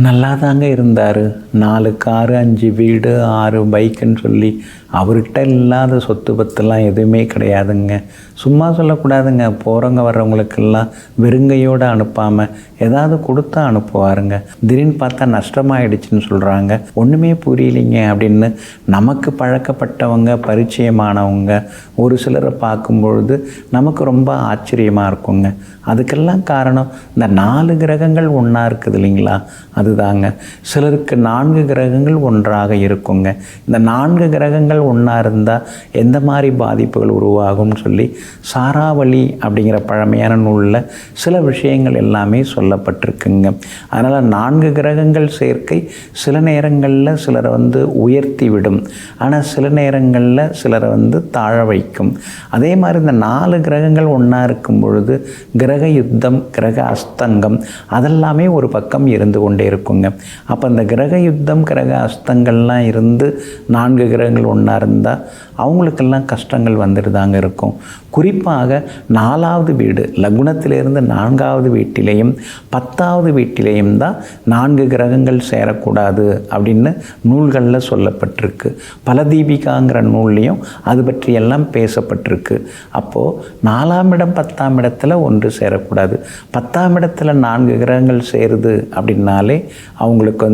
நல்லா தாங்க இருந்தார். 4 காரு, 5 வீடு, 6 பைக்குன்னு சொல்லி அவர்கிட்ட இல்லாத சொத்து பத்துலாம் எதுவுமே கிடையாதுங்க. சும்மா சொல்லக்கூடாதுங்க. போகிறவங்க வர்றவங்களுக்கெல்லாம் வெறுங்கையோடு அனுப்பாமல் ஏதாவது கொடுத்தா அனுப்புவாருங்க. திடீர்னு பார்த்தா நஷ்டமாயிடுச்சுன்னு சொல்கிறாங்க. ஒன்றுமே புரியலிங்க அப்படின்னு நமக்கு பழக்கப்பட்டவங்க, பரிச்சயமானவங்க ஒரு சிலரை பார்க்கும்பொழுது நமக்கு ரொம்ப ஆச்சரியமாக இருக்குங்க. அதுக்கெல்லாம் காரணம் இந்த 4 கிரகங்கள் ஒன்றா இருக்குது இல்லைங்களா, அதுதாங்க. சிலருக்கு 4 கிரகங்கள் ஒன்றாக இருக்குங்க. இந்த 4 கிரகங்கள் ஒன்றா இருந்தால் எந்த மாதிரி பாதிப்புகள் உருவாகும்னு சொல்லி சாராவளி அப்படிங்கிற பழமையான நூலில் சில விஷயங்கள் எல்லாமே சொல்லப்பட்டிருக்குங்க. அதனால் 4 கிரகங்கள் சேர்க்கை சில நேரங்களில் சிலரை உயர்த்தி விடும், ஆனால் சில நேரங்களில் சிலரை தாழ வைக்கும். அதே மாதிரி இந்த 4 கிரகங்கள் ஒன்றா இருக்கும் பொழுது கிரக யுத்தம், கிரக அஸ்தங்கம் அதெல்லாமே ஒரு பக்கம் இருந்து கொண்டே இருக்குங்க. அப்போ அந்த கிரக யுத்தம், கிரக அஸ்தங்கள்லாம் இருந்து 4 கிரகங்கள் ஒன்றா இருந்தால் அவங்களுக்கெல்லாம் கஷ்டங்கள் வந்துட்டு இருக்கும். குறிப்பாக 4வது வீடு, லக்னத்திலிருந்து 4வது வீட்டிலையும் 10வது வீட்டிலையும் தான் 4 கிரகங்கள் சேரக்கூடாது அப்படின்னு நூல்களில் சொல்லப்பட்டிருக்கு. பலதீபிகாங்கிற நூல்லையும் அது பற்றியெல்லாம் பேசப்பட்டிருக்கு. அப்போது 4ஆம் இடம் 10ஆம் இடத்துல ஒன்று சேரக்கூடாது. 10ஆம் இடத்துல 4 கிரகங்கள் சேருது அப்படின்னாலே அவங்களுக்கு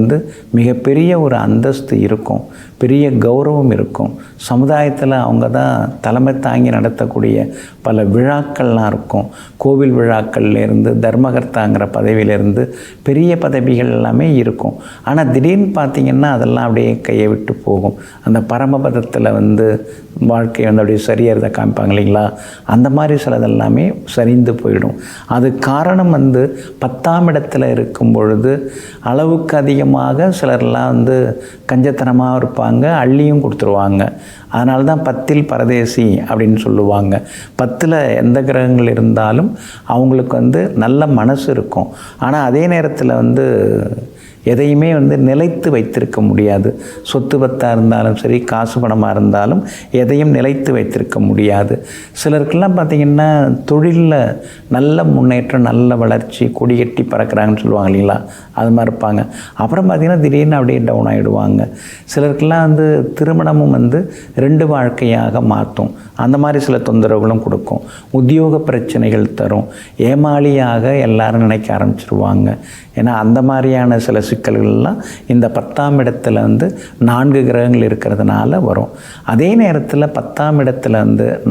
மிகப்பெரிய ஒரு அந்தஸ்து இருக்கும், பெரிய கௌரவம் இருக்கும். சமுதாயத்தில் அவங்க தான் தலைமை தாங்கி நடத்தக்கூடிய பல விழாக்கள்லாம் இருக்கும். கோவில் விழாக்கள்லேருந்து தர்மகர்த்தாங்கிற பதவியிலேருந்து பெரிய பதவிகள் எல்லாமே இருக்கும். ஆனால் திடீர்னு பார்த்திங்கன்னா அதெல்லாம் அப்படியே கையை விட்டு போகும். அந்த பரமபதத்தில் வாழ்க்கை அப்படியே சரியாகிறத காமிப்பாங்க இல்லைங்களா, அந்த மாதிரி சிலதெல்லாமே சரிந்து போயிடும். அது காரணம் 10ஆம் இடத்துல இருக்கும் பொழுது அளவுக்கு அதிகமாக சிலர்லாம் கஞ்சத்தனமாக இருப்பாங்க, அள்ளியும் கொடுத்துருவாங்க. அதனால தான் 10ல் பரதேசி அப்படின்னு சொல்லுவாங்க. 10ல் எந்த கிரகங்கள் இருந்தாலும் அவங்களுக்கு நல்ல மனசு இருக்கும். ஆனால் அதே நேரத்தில் எதையுமே நிலைத்து வைத்திருக்க முடியாது. சொத்து பத்தாக இருந்தாலும் சரி, காசு பணமாக இருந்தாலும் எதையும் நிலைத்து வைத்திருக்க முடியாது. சிலருக்கெல்லாம் பார்த்திங்கன்னா தொழிலில் நல்ல முன்னேற்றம், நல்ல வளர்ச்சி, கொடி கட்டி பறக்கிறாங்கன்னு சொல்லுவாங்க இல்லைங்களா, அது மாதிரி இருப்பாங்க. அப்புறம் பார்த்திங்கன்னா திடீர்னு அப்படியே டவுன் ஆகிடுவாங்க. சிலருக்கெல்லாம் திருமணமும் 2 வாழ்க்கையாக மாற்றும். அந்த மாதிரி சில தொந்தரவுகளும் கொடுக்கும். உத்தியோக பிரச்சனைகள் தரும். ஏமாளியாக எல்லாரும் நினைக்க ஆரம்பிச்சிருவாங்க. ஏன்னா அந்த மாதிரியான சில சிக்கல்கள்லாம் இந்த 10ஆம் இடத்துல 4 கிரகங்கள் இருக்கிறதுனால வரும். அதே நேரத்தில் 10ஆம் இடத்துல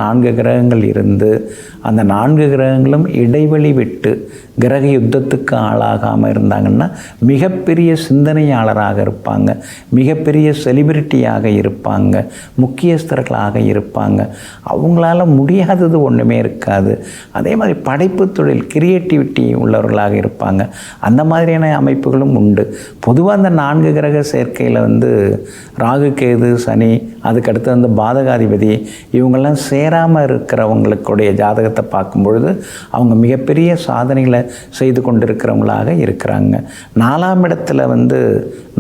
4 கிரகங்கள் இருந்து அந்த 4 கிரகங்களும் இடைவெளி விட்டு கிரக யுத்தத்துக்கு ஆளாகாமல் இருந்தாங்கன்னா மிகப்பெரிய சிந்தனையாளராக இருப்பாங்க, மிகப்பெரிய செலிபிரிட்டியாக இருப்பாங்க, முக்கியஸ்தர்களாக இருப்பாங்க. அவங்களால முடியாதது ஒன்றுமே இருக்காது. அதே மாதிரி படைப்பு தொழில், கிரியேட்டிவிட்டி உள்ளவர்களாக இருப்பாங்க. அந்த மாதிரியான அமைப்புகளும் உண்டு. பொதுவாக அந்த 4 கிரக சேர்க்கையில் ராகு, கேது, சனி, அதுக்கடுத்து பாதகாதிபதி இவங்கெல்லாம் சேராமல் இருக்கிறவங்களுடைய ஜாதகத்தை பார்க்கும் பொழுது அவங்க மிகப்பெரிய சாதனைகளை செய்து கொண்டிருக்கிறவங்களாக இருக்கிறாங்க. 4ஆம் இடத்துல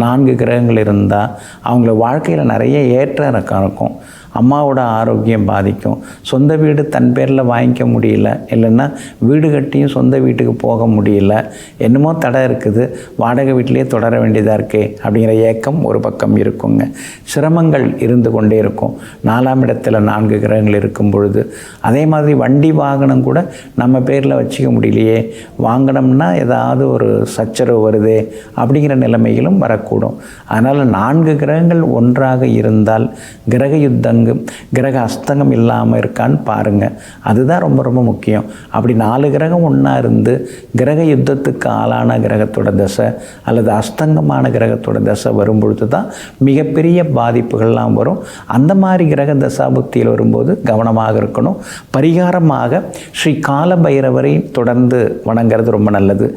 4 கிரகங்கள் இருந்தால் அவங்கள வாழ்க்கையில் நிறைய ஏற்ற இறக்கம் இருக்கும். அம்மாவோட ஆரோக்கியம் பாதிக்கும். சொந்த வீடு தன் பேரில் வாங்கிக்க முடியல, இல்லைன்னா வீடு கட்டியும் சொந்த வீட்டுக்கு போக முடியல, என்னமோ தடை இருக்குது, வாடகை வீட்டிலே தொடர வேண்டியதாக இருக்கே அப்படிங்கிற ஏக்கம் ஒரு பக்கம் இருக்குங்க. சிரமங்கள் இருந்து கொண்டே இருக்கும் 4ஆம் இடத்துல 4 கிரகங்கள் இருக்கும் பொழுது. அதே மாதிரி வண்டி வாகனம் கூட நம்ம பேரில் வச்சுக்க முடியலையே, வாங்கினோம்னா ஏதாவது ஒரு சச்சரவு வருதே அப்படிங்கிற நிலைமைகளும் வரக்கூடும். அதனால் 4 கிரகங்கள் ஒன்றாக இருந்தால் கிரக யுத்தங்கள், கிரக அஸ்தங்கம் இல்லாமல் இருக்கான்னு பாருங்கள். அதுதான் ரொம்ப ரொம்ப முக்கியம். அப்படி 4 கிரகம் ஒன்றா இருந்து கிரக யுத்தத்துக்கு ஆளான கிரகத்தோட தசை அல்லது அஸ்தங்கமான கிரகத்தோட தசை வரும்பொழுது தான் மிகப்பெரிய பாதிப்புகள்லாம் வரும். அந்த மாதிரி கிரக தசாபுத்தியில் வரும்போது கவனமாக இருக்கணும். பரிகாரமாக ஸ்ரீ கால பைரவரை தொடர்ந்து வணங்குறது ரொம்ப நல்லது.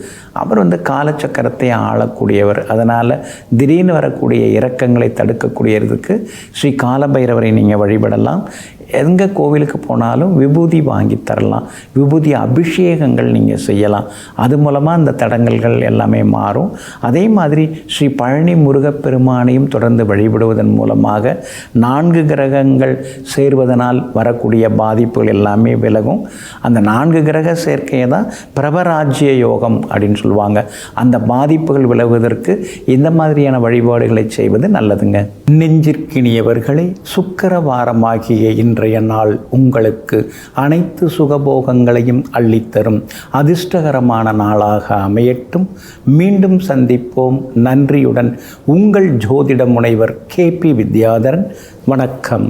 அவர் காலச்சக்கரத்தை ஆளக்கூடியவர். அதனால் திடீர்னு வரக்கூடிய இறக்கங்களை தடுக்கக்கூடியதுக்கு ஸ்ரீ கால பைரவரை நீங்கள் வழிபடலாம். எங்கே கோவிலுக்கு போனாலும் விபூதி வாங்கி தரலாம், விபூதி அபிஷேகங்கள் நீங்கள் செய்யலாம். அது மூலமாக அந்த தடங்கல்கள் எல்லாமே மாறும். அதே மாதிரி ஸ்ரீ பழனி முருகப்பெருமானையும் தொடர்ந்து வழிபடுவதன் மூலமாக 4 கிரகங்கள் சேர்வதனால் வரக்கூடிய பாதிப்புகள் எல்லாமே விலகும். அந்த 4 கிரக சேர்க்கையை தான் பிரபராஜ்ய யோகம் அப்படின்னு சொல்லுவாங்க. அந்த பாதிப்புகள் விலகுவதற்கு இந்த மாதிரியான வழிபாடுகளை செய்வது நல்லதுங்க. நெஞ்சிற்கினியவர்களை, சுக்கிரவாரமாகிய இன்றைய நாள் உங்களுக்கு அனைத்து சுகபோகங்களையும் அள்ளித்தரும் அதிர்ஷ்டகரமான நாளாக அமையட்டும். மீண்டும் சந்திப்போம். நன்றியுடன் உங்கள் ஜோதிட முனைவர் KP வித்யாதரன். வணக்கம்.